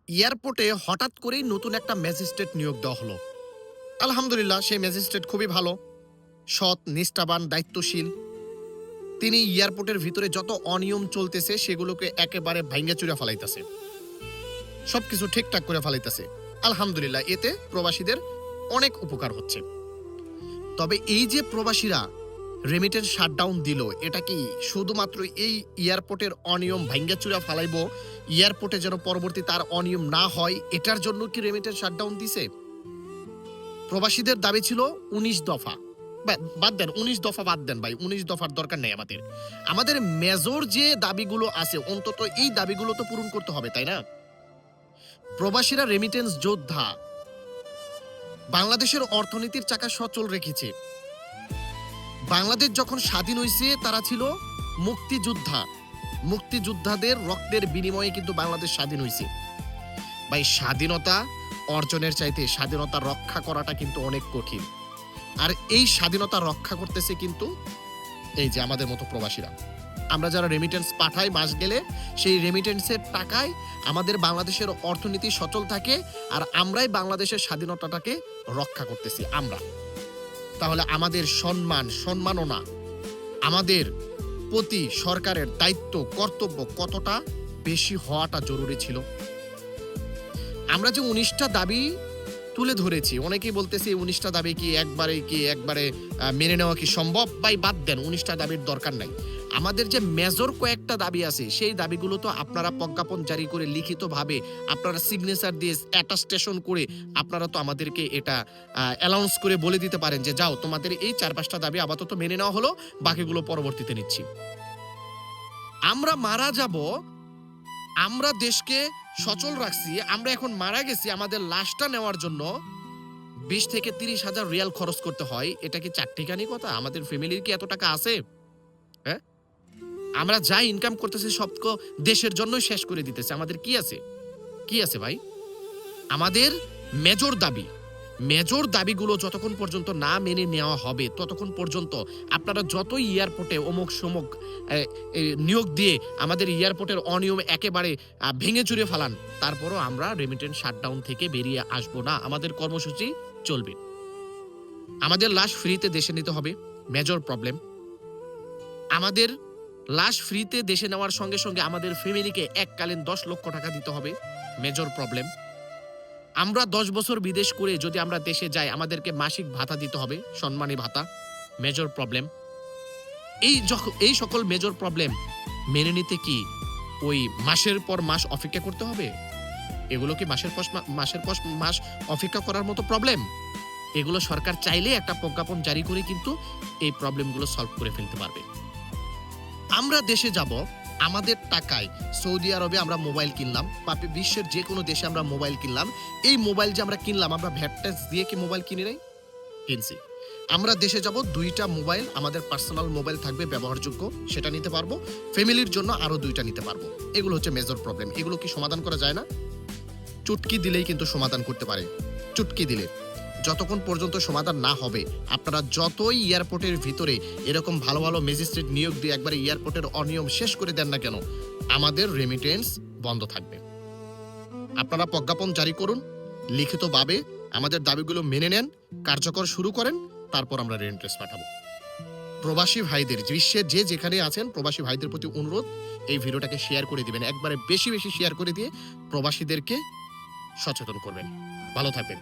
এয়ারপোর্টে হঠাৎ করেই নতুন একটা ম্যাজিস্ট্রেট নিয়োগ দেওয়া হলো। আলহামদুলিল্লাহ, সেই ম্যাজিস্ট্রেট খুবই ভালো, সৎ, নিষ্ঠাবান, দায়িত্বশীল। তিনি এয়ারপোর্টের ভিতরে যত অনিয়ম চলতেছে সেগুলোকে একেবারে ভাইঙ্গা চুরা ফালাইতেছে, সবকিছু ঠিকঠাক করে ফালাইতেছে। আলহামদুলিল্লাহ, এতে প্রবাসীদের অনেক উপকার হচ্ছে। তবে এই যে প্রবাসীরা রেমিটেন্স শাটডাউন দিল, এটা কি শুধুমাত্র এই এয়ারপোর্টের অনিয়ম ভাইঙ্গা চুরা ফালাইবো, এয়ারপোর্টে যেন পরবর্তী তার অনিয়ম না হয়, এটার জন্য কি রেমিটেন্স শাটডাউন দিছে? প্রবাসীদের দাবি ছিল ১৯ দফা। বাদ দেন ১৯ দফা, বাদ দেন ভাই, ১৯ দফার দরকার নেই আমাদের। আমাদের মেজর যে দাবিগুলো আছে অন্তত এই দাবিগুলো তো পূরণ করতে হবে, তাই না? প্রবাসীরা রেমিটেন্স যোদ্ধা, বাংলাদেশের অর্থনীতির চাকা সচল রেখেছে। বাংলাদেশ যখন স্বাধীন হয়েছে তারা ছিল মুক্তিযোদ্ধা, মুক্তিযোদ্ধাদের রক্তের বিনিময়ে কিন্তু বাংলাদেশ স্বাধীন হয়েছে। ভাই, স্বাধীনতা অর্জনের চাইতে স্বাধীনতা রক্ষা করাটা কিন্তু অনেক কঠিন। আর এই স্বাধীনতা রক্ষা করতেছে কিন্তু এই যে আমাদের মতো প্রবাসীরা। আমরা যারা রেমিটেন্স পাঠাই, মাস গেলে সেই রেমিটেন্সের টাকায় আমাদের বাংলাদেশের অর্থনীতি সচল থাকে, আর আমরাই বাংলাদেশের স্বাধীনতাটাকে রক্ষা করতেছি আমরা। তাহলে আমাদের সম্মাননা, আমাদের প্রতি সরকারের দায়িত্ব কর্তব্য কতটা বেশি হওয়াটা জরুরি ছিল। আমরা যে ১৯টা দাবি তুলে ধরেছি, অনেকেই বলতেছে ১৯টা দাবি কি একবারে মেনে নেওয়া কি সম্ভব? ভাই বাদ দেন, ১৯টা দাবির দরকার নাই। আমাদের যে মেজর কয়েকটা দাবি আছে সেই দাবিগুলো তো আপনারা প্রজ্ঞাপন জারি করে লিখিতভাবে আপনারা সিগনেচার দিয়ে অ্যাটাস্টেশন করে আপনারা তো আমাদেরকে এটা অ্যানাউন্স করে বলে দিতে পারেন যে যাও, তোমাদের এই ৪-৫টা দাবি আপাতত মেনে নেওয়া হলো, বাকিগুলো পরবর্তীতে নিচ্ছি। আমরা মারা যাব, আমরা দেশকে সচল রাখছি, আমরা এখন মারা গেছি, আমাদের লাশটা নেওয়ার জন্য ২০ থেকে ৩০ হাজার রিয়াল খরচ করতে হয়। এটা কি চারটিখানি কথা? আমাদের ফ্যামিলির কি এত টাকা আছে? হ্যাঁ, আমরা যা ইনকাম করতেছি সব দেশের জন্যই শেষ করে দিতেছে। আমাদের কি আছে? কি আছে ভাই? আমাদের মেজর দাবিগুলো যতক্ষণ পর্যন্ত না মেনে নেওয়া হবে ততক্ষণ পর্যন্ত আপনারা যতই এয়ারপোর্টে অমুক সমুক নিয়োগ দিয়ে আমাদের এয়ারপোর্টের অনিয়ম একেবারে ভেঙে চুরে ফেলান, তারপরও আমরা রেমিটেন্স শাটডাউন থেকে বেরিয়ে আসবো না। আমাদের কর্মসূচি চলবে। আমাদের লাশ ফ্রিতে দেশে নিতে হবে, মেজর প্রবলেম। আমাদের লাশ ফ্রিতে দেশে নেওয়ার সঙ্গে সঙ্গে আমাদের ফ্যামিলিকে এককালীন ১০ লক্ষ টাকা দিতে হবে, মেজর প্রবলেম। আমরা ১০ বছর বিদেশ করে যদি আমরা দেশে যাই, আমাদেরকে মাসিক ভাতা দিতে হবে, সম্মানী ভাতা, মেজর প্রবলেম। এই সকল মেজর প্রবলেম মেনে নিতে কি ওই মাসের পর মাস অপেক্ষা করতে হবে? এগুলো কি মাসের পর মাস অপেক্ষা করার মতো প্রবলেম? এগুলো সরকার চাইলে একটা প্রজ্ঞাপন জারি করে কিন্তু এই প্রবলেমগুলো সলভ করে ফেলতে পারবে। আমরা দেশে যাব, আমাদের টাকায় সৌদি আরবে আমরা মোবাইল কিনলাম, বা বিশ্বের যে কোনো দেশে আমরা মোবাইল কিনলাম। এই মোবাইল যে আমরা কিনলাম, আমরা ভ্যাট ট্যাক্স দিয়ে কি মোবাইল কিনে নেই? কিনছি। আমরা দেশে যাব, ২টা মোবাইল, আমাদের পার্সোনাল মোবাইল থাকবে ব্যবহারযোগ্য, সেটা নিতে পারবো। ফ্যামিলির জন্য আরো 2টা নিতে পারবো। এগুলো হচ্ছে মেজর প্রবলেম। এগুলো কি সমাধান করা যায় না? চুটকি দিলেই কিন্তু সমাধান করতে পারে, চুটকি দিলে। যতক্ষণ পর্যন্ত সমাধান না হবে, আপনারা যতই এয়ারপোর্টের ভিতরে এরকম ভালো ভালো ম্যাজিস্ট্রেট নিয়োগ দিয়ে একবারে এয়ারপোর্টের অনিয়ম শেষ করে দেন না কেন, আমাদের রেমিটেন্স বন্ধ থাকবে। আপনারা প্রজ্ঞাপন জারি করুন, লিখিতভাবে আমাদের দাবিগুলো মেনে নেন, কার্যকর শুরু করেন, তারপর আমরা রেমিটেন্স পাঠাবো। প্রবাসী ভাইদের, বিশ্বের যে যেখানে আছেন, প্রবাসী ভাইদের প্রতি অনুরোধ, এই ভিডিওটাকে শেয়ার করে দিবেন, একবারে বেশি বেশি শেয়ার করে দিয়ে প্রবাসীদেরকে সচেতন করবেন। ভালো থাকবেন।